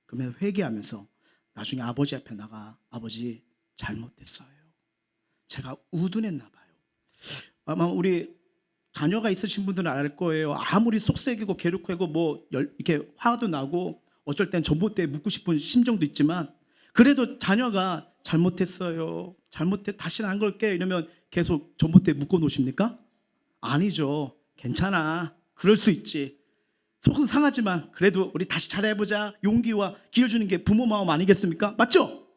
그러면 회개하면서 나중에 아버지 앞에 나가, 아버지 잘못했어요. 제가 우둔했나 봐요. 아마 우리 자녀가 있으신 분들은 알 거예요. 아무리 속썩이고 괴롭히고 이렇게 화도 나고 어쩔 땐 전봇대에 묻고 싶은 심정도 있지만 그래도 자녀가 잘못했어요, 다시는 안 걸게 이러면 계속 전봇대에 묶어 놓으십니까? 아니죠. 괜찮아, 그럴 수 있지. 속은 상하지만 그래도 우리 다시 잘해보자 용기와 기회 주는 게 부모 마음 아니겠습니까? 맞죠?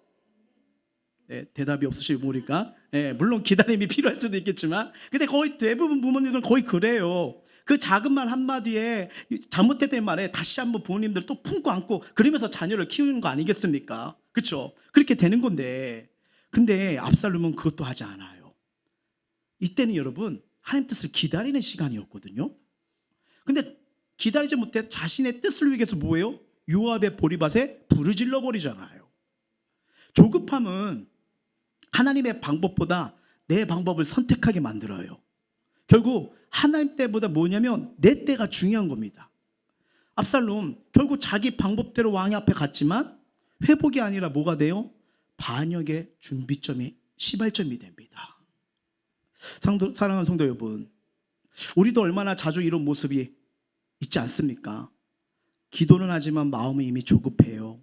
네, 대답이 없으시고 모르니까. 네, 물론 기다림이 필요할 수도 있겠지만 근데 거의 대부분 부모님들은 거의 그래요. 그 작은 말 한마디에 잘못했다는 말에 다시 한번 부모님들 또 품고 안고 그러면서 자녀를 키우는 거 아니겠습니까? 그렇죠? 그렇게 되는 건데, 근데 압살롬은 그것도 하지 않아요. 이때는 여러분 하나님 뜻을 기다리는 시간이었거든요. 근데 기다리지 못해 자신의 뜻을 위해서 뭐예요? 요압의 보리밭에 불을 질러 버리잖아요. 조급함은 하나님의 방법보다 내 방법을 선택하게 만들어요. 결국 하나님 때보다 뭐냐면 내 때가 중요한 겁니다. 압살롬 결국 자기 방법대로 왕 앞에 갔지만 회복이 아니라 뭐가 돼요? 반역의 준비점이 시발점이 됩니다. 사랑하는 성도 여러분, 우리도 얼마나 자주 이런 모습이 있지 않습니까? 기도는 하지만 마음은 이미 조급해요.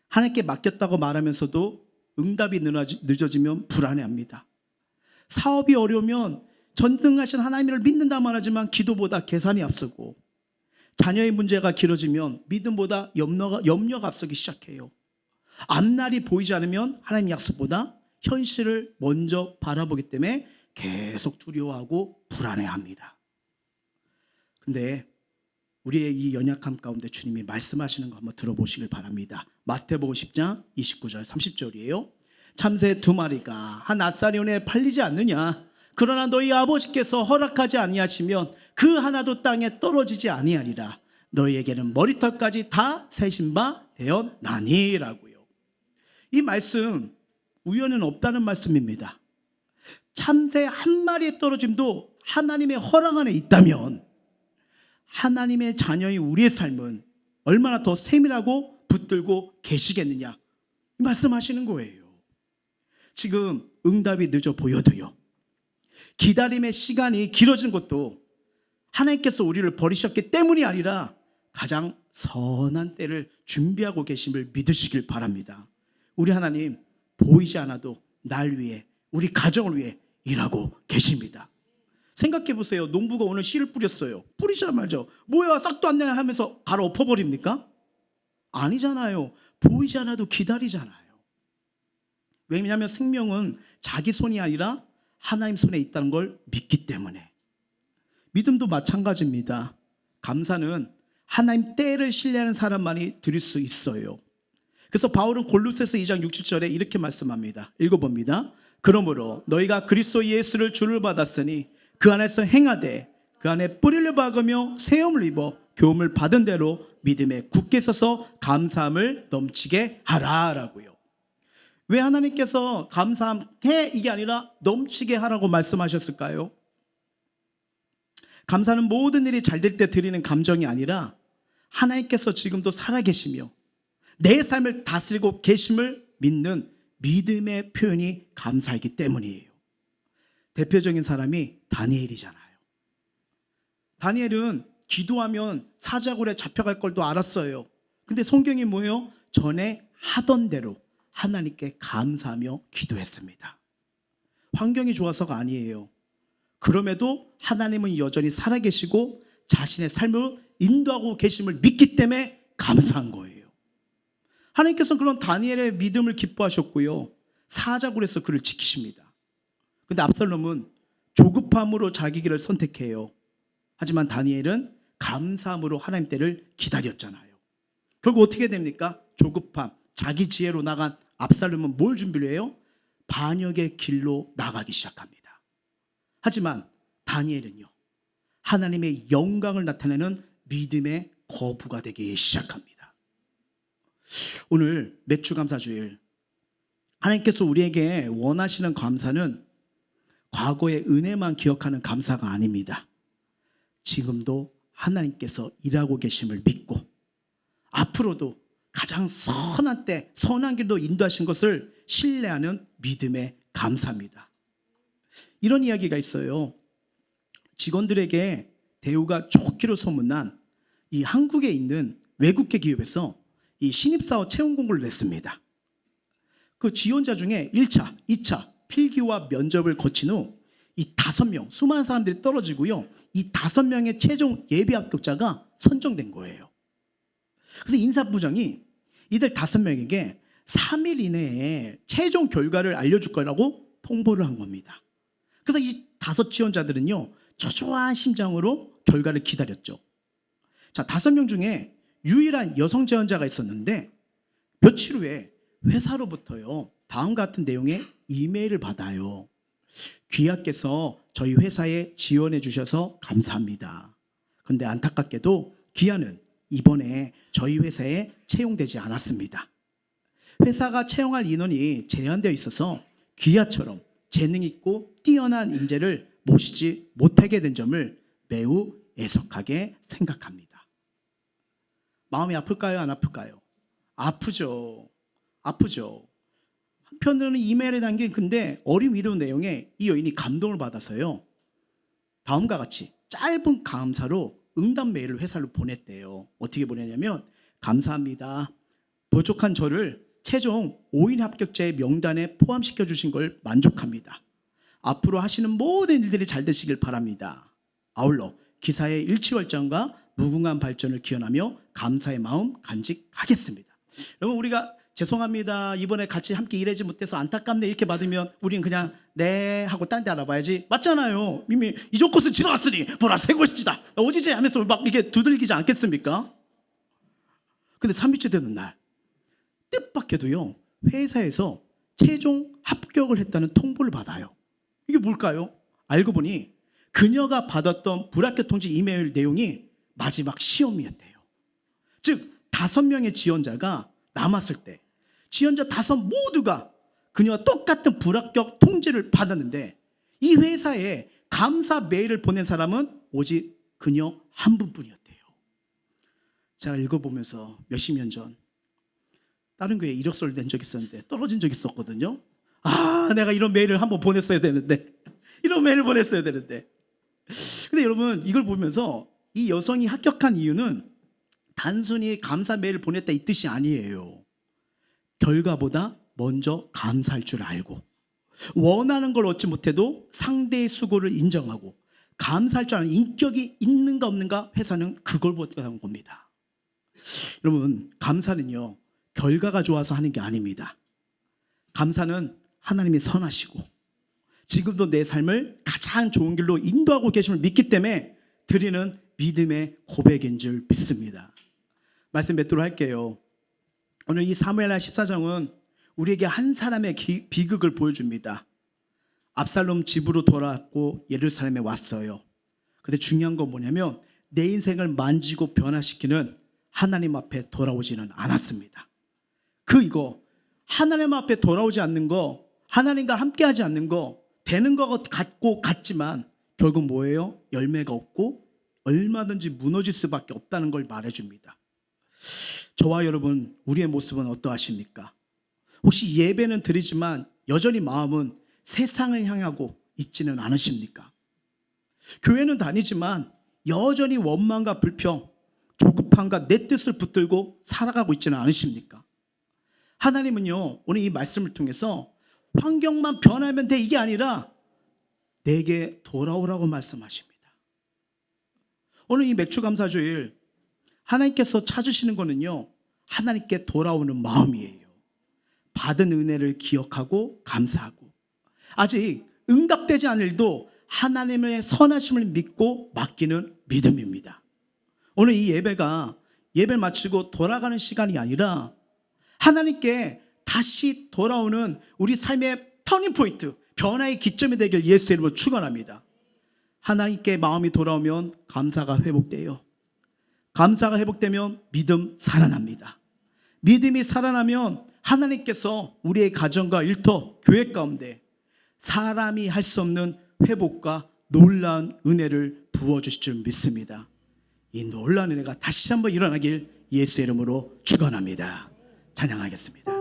하나님께 맡겼다고 말하면서도 응답이 늦어지면 불안해합니다. 사업이 어려우면 전능하신 하나님을 믿는다 말하지만 기도보다 계산이 앞서고, 자녀의 문제가 길어지면 믿음보다 염려가 앞서기 시작해요. 앞날이 보이지 않으면 하나님 약속보다 현실을 먼저 바라보기 때문에 계속 두려워하고 불안해합니다. 근데 우리의 이 연약함 가운데 주님이 말씀하시는 거 한번 들어보시길 바랍니다. 마태복음 10장 29절 30절이에요. 참새 2마리가 한 앗사리온에 팔리지 않느냐? 그러나 너희 아버지께서 허락하지 아니하시면 그 하나도 땅에 떨어지지 아니하리라. 너희에게는 머리털까지 다 세신 바 되었나니라고요. 이 말씀 우연은 없다는 말씀입니다. 참새 한 마리의 떨어짐도 하나님의 허락 안에 있다면 하나님의 자녀인 우리의 삶은 얼마나 더 세밀하고 붙들고 계시겠느냐, 말씀하시는 거예요. 지금 응답이 늦어 보여도요, 기다림의 시간이 길어진 것도 하나님께서 우리를 버리셨기 때문이 아니라 가장 선한 때를 준비하고 계심을 믿으시길 바랍니다. 우리 하나님 보이지 않아도 날 위해, 우리 가정을 위해 일하고 계십니다. 생각해 보세요. 농부가 오늘 씨를 뿌렸어요. 뿌리자마자 뭐야 싹도 안 내 하면서 바로 엎어버립니까? 아니잖아요. 보이지 않아도 기다리잖아요. 왜냐하면 생명은 자기 손이 아니라 하나님 손에 있다는 걸 믿기 때문에. 믿음도 마찬가지입니다. 감사는 하나님 때를 신뢰하는 사람만이 드릴 수 있어요. 그래서 바울은 골로새서 2장 6, 7절에 이렇게 말씀합니다. 읽어봅니다. 그러므로 너희가 그리스도 예수를 주를 받았으니 그 안에서 행하되 그 안에 뿌리를 박으며 세움을 입어 교훈을 받은 대로 믿음에 굳게 서서 감사함을 넘치게 하라라고요. 왜 하나님께서 감사해 이게 아니라 넘치게 하라고 말씀하셨을까요? 감사는 모든 일이 잘 될 때 드리는 감정이 아니라 하나님께서 지금도 살아계시며 내 삶을 다스리고 계심을 믿는 믿음의 표현이 감사이기 때문이에요. 대표적인 사람이 다니엘이잖아요. 다니엘은 기도하면 사자굴에 잡혀갈 걸도 알았어요. 근데 성경이 뭐예요? 전에 하던 대로 하나님께 감사하며 기도했습니다. 환경이 좋아서가 아니에요. 그럼에도 하나님은 여전히 살아계시고 자신의 삶을 인도하고 계심을 믿기 때문에 감사한 거예요. 하나님께서는 그런 다니엘의 믿음을 기뻐하셨고요, 사자굴에서 그를 지키십니다. 근데 압살롬은 조급함으로 자기 길을 선택해요. 하지만 다니엘은 감사함으로 하나님 때를 기다렸잖아요. 결국 어떻게 됩니까? 조급함, 자기 지혜로 나간 압살롬은 뭘 준비를 해요? 반역의 길로 나가기 시작합니다. 하지만 다니엘은요, 하나님의 영광을 나타내는 믿음의 거부가 되기 시작합니다. 오늘 매추감사주일, 하나님께서 우리에게 원하시는 감사는 과거의 은혜만 기억하는 감사가 아닙니다. 지금도 하나님께서 일하고 계심을 믿고 앞으로도 가장 선한 때 선한 길로 인도하신 것을 신뢰하는 믿음의 감사입니다. 이런 이야기가 있어요. 직원들에게 대우가 좋기로 소문난 이 한국에 있는 외국계 기업에서 이 신입사원 채용 공고를 냈습니다. 그 지원자 중에 1차, 2차 필기와 면접을 거친 후 이 5명, 수많은 사람들이 떨어지고요, 이 5명의 최종 예비 합격자가 선정된 거예요. 그래서 인사부장이 이들 5명에게 3일 이내에 최종 결과를 알려줄 거라고 통보를 한 겁니다. 그래서 이 5 지원자들은요, 초조한 심정으로 결과를 기다렸죠. 자, 5명 중에 유일한 여성 지원자가 있었는데 며칠 후에 회사로부터요, 다음 같은 내용의 이메일을 받아요. 귀하께서 저희 회사에 지원해 주셔서 감사합니다. 그런데 안타깝게도 귀하는 이번에 저희 회사에 채용되지 않았습니다. 회사가 채용할 인원이 제한되어 있어서 귀하처럼 재능 있고 뛰어난 인재를 모시지 못하게 된 점을 매우 애석하게 생각합니다. 마음이 아플까요? 안 아플까요? 아프죠. 아프죠. 한편으로는 이메일에 담긴 근데 어림이로운 내용에 이 여인이 감동을 받아서요, 다음과 같이 짧은 감사로 응답 메일을 회사로 보냈대요. 어떻게 보냈냐면, 감사합니다. 부족한 저를 최종 5인 합격자의 명단에 포함시켜 주신 걸 만족합니다. 앞으로 하시는 모든 일들이 잘 되시길 바랍니다. 아울러 기사의 일취월장과 무궁한 발전을 기원하며 감사의 마음 간직하겠습니다. 여러분, 우리가 죄송합니다, 이번에 같이 함께 일하지 못해서 안타깝네 이렇게 받으면 우리는 그냥 네 하고 딴 데 알아봐야지, 맞잖아요. 이미 이전 코스 지나갔으니 보라 새 것이다 오지지 하면서 막 이게 두들기지 않겠습니까? 근데 3일째 되는 날 뜻밖에도요, 회사에서 최종 합격을 했다는 통보를 받아요. 이게 뭘까요? 알고 보니 그녀가 받았던 불합격 통지 이메일 내용이 마지막 시험이었대요. 즉 5명의 지원자가 남았을 때 지원자 5 모두가 그녀와 똑같은 불합격 통지를 받았는데, 이 회사에 감사 메일을 보낸 사람은 오직 그녀 한 분뿐이었대요. 제가 읽어보면서 몇십 년 전 다른 교회에 이력서를 낸 적이 있었는데 떨어진 적이 있었거든요. 아, 내가 이런 메일을 한번 보냈어야 되는데, 이런 메일을 보냈어야 되는데. 근데 여러분, 이걸 보면서 이 여성이 합격한 이유는 단순히 감사 메일을 보냈다 이 뜻이 아니에요. 결과보다 먼저 감사할 줄 알고, 원하는 걸 얻지 못해도 상대의 수고를 인정하고 감사할 줄 아는 인격이 있는가 없는가, 회사는 그걸 보는 겁니다. 여러분, 감사는요, 결과가 좋아서 하는 게 아닙니다. 감사는 하나님이 선하시고 지금도 내 삶을 가장 좋은 길로 인도하고 계심을 믿기 때문에 드리는 믿음의 고백인 줄 믿습니다. 말씀 맺도록 할게요. 오늘 이 사무엘하 14장은 우리에게 한 사람의 비극을 보여줍니다. 압살롬 집으로 돌아왔고 예루살렘에 왔어요. 근데 중요한 건 뭐냐면, 내 인생을 만지고 변화시키는 하나님 앞에 돌아오지는 않았습니다. 이거 하나님 앞에 돌아오지 않는 거, 하나님과 함께하지 않는 거, 되는 것 같고 같지만 결국 뭐예요? 열매가 없고 얼마든지 무너질 수밖에 없다는 걸 말해줍니다. 저와 여러분, 우리의 모습은 어떠하십니까? 혹시 예배는 드리지만 여전히 마음은 세상을 향하고 있지는 않으십니까? 교회는 다니지만 여전히 원망과 불평, 조급함과 내 뜻을 붙들고 살아가고 있지는 않으십니까? 하나님은요, 오늘 이 말씀을 통해서 환경만 변하면 돼 이게 아니라 내게 돌아오라고 말씀하십니다. 오늘 이 맥주감사주일 하나님께서 찾으시는 거는요, 하나님께 돌아오는 마음이에요. 받은 은혜를 기억하고 감사하고, 아직 응답되지 않은 일도 하나님의 선하심을 믿고 맡기는 믿음입니다. 오늘 이 예배가 예배를 마치고 돌아가는 시간이 아니라 하나님께 다시 돌아오는 우리 삶의 터닝포인트, 변화의 기점이 되길 예수의 이름으로 축원합니다. 하나님께 마음이 돌아오면 감사가 회복돼요. 감사가 회복되면 믿음 살아납니다. 믿음이 살아나면 하나님께서 우리의 가정과 일터, 교회 가운데 사람이 할 수 없는 회복과 놀라운 은혜를 부어주실 줄 믿습니다. 이 놀라운 은혜가 다시 한번 일어나길 예수의 이름으로 축원합니다. 찬양하겠습니다.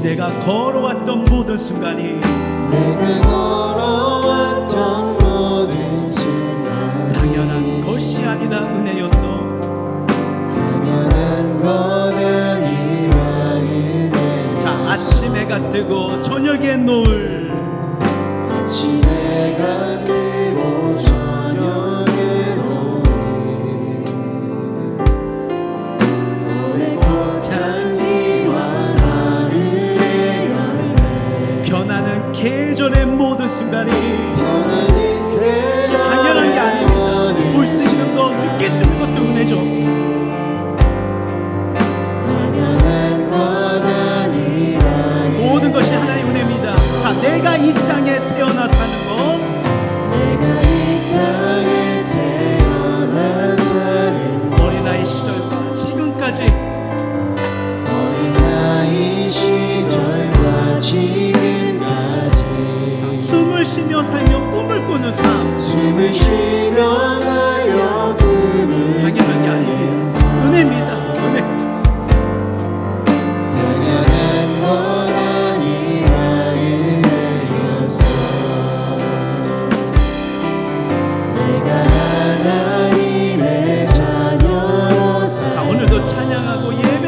내가 걸어왔던 모든 순간이, 내가 걸어왔던 모든 순간, 당연한 것이 아니라 은혜였어. 당연한 건 아니라 은혜. 자, 아침 해가 뜨고 저녁에 노을, 아침 해가 뜨고 저녁에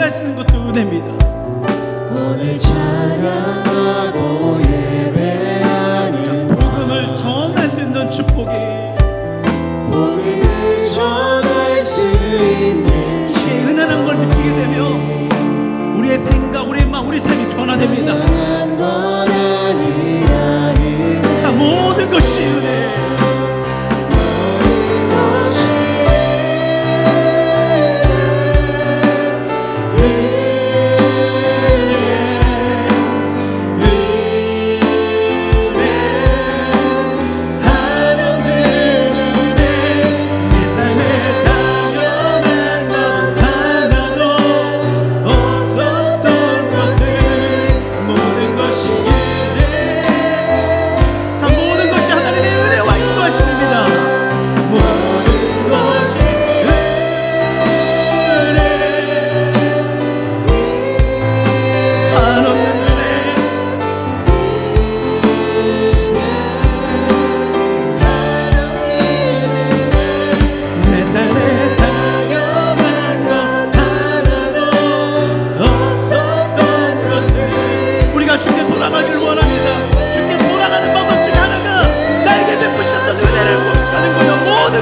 찬양할 수 있는 것도 은혜입니다. 오늘 찬양하고 예배하는 복음을 전할 수 있는 축복이, 복음을 전할 수 있는 이 은혜라는 걸 느끼게 되면 우리의 생각, 우리의 마음, 우리 삶이 변화됩니다. 한 건 아니라 은혜 자, 모든 것이 은혜.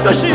것이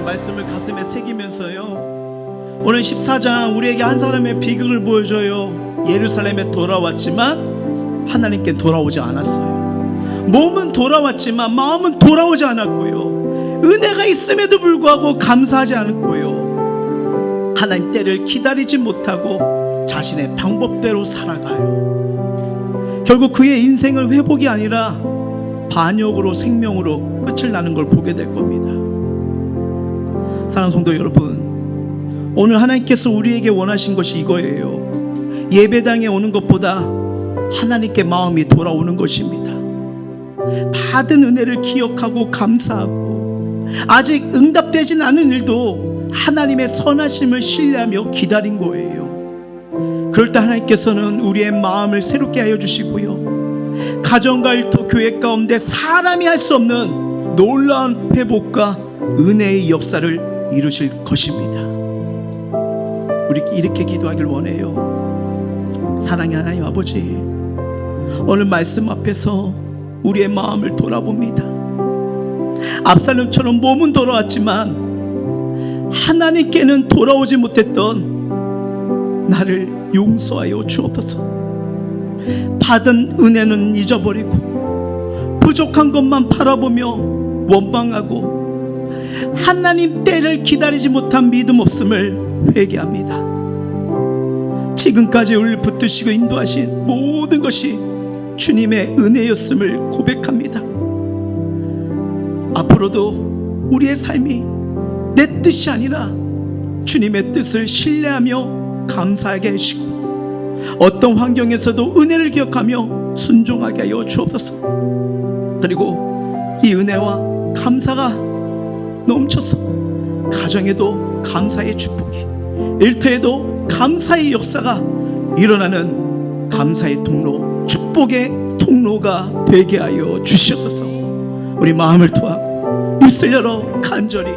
말씀을 가슴에 새기면서요, 오늘 14장 우리에게 한 사람의 비극을 보여줘요. 예루살렘에 돌아왔지만 하나님께 돌아오지 않았어요. 몸은 돌아왔지만 마음은 돌아오지 않았고요, 은혜가 있음에도 불구하고 감사하지 않았고요, 하나님 때를 기다리지 못하고 자신의 방법대로 살아가요. 결국 그의 인생을 회복이 아니라 반역으로 생명으로 끝을 나는 걸 보게 될 겁니다. 사랑하는 성도 여러분, 오늘 하나님께서 우리에게 원하신 것이 이거예요. 예배당에 오는 것보다 하나님께 마음이 돌아오는 것입니다. 받은 은혜를 기억하고 감사하고 아직 응답되진 않은 일도 하나님의 선하심을 신뢰하며 기다린 거예요. 그럴 때 하나님께서는 우리의 마음을 새롭게 하여 주시고요, 가정과 일터 교회 가운데 사람이 할 수 없는 놀라운 회복과 은혜의 역사를 이루실 것입니다. 우리 이렇게 기도하길 원해요. 사랑의 하나님 아버지, 오늘 말씀 앞에서 우리의 마음을 돌아봅니다. 압살롬처럼 몸은 돌아왔지만 하나님께는 돌아오지 못했던 나를 용서하여 주옵소서. 받은 은혜는 잊어버리고 부족한 것만 바라보며 원망하고 하나님 때를 기다리지 못한 믿음 없음을 회개합니다. 지금까지 우리를 붙드시고 인도하신 모든 것이 주님의 은혜였음을 고백합니다. 앞으로도 우리의 삶이 내 뜻이 아니라 주님의 뜻을 신뢰하며 감사하게 하시고, 어떤 환경에서도 은혜를 기억하며 순종하게 하여 주옵소서. 그리고 이 은혜와 감사가 넘쳐서 가정에도 감사의 축복이, 일터에도 감사의 역사가 일어나는 감사의 통로, 축복의 통로가 되게 하여 주시옵소서. 우리 마음을 토하고 입술 열어 간절히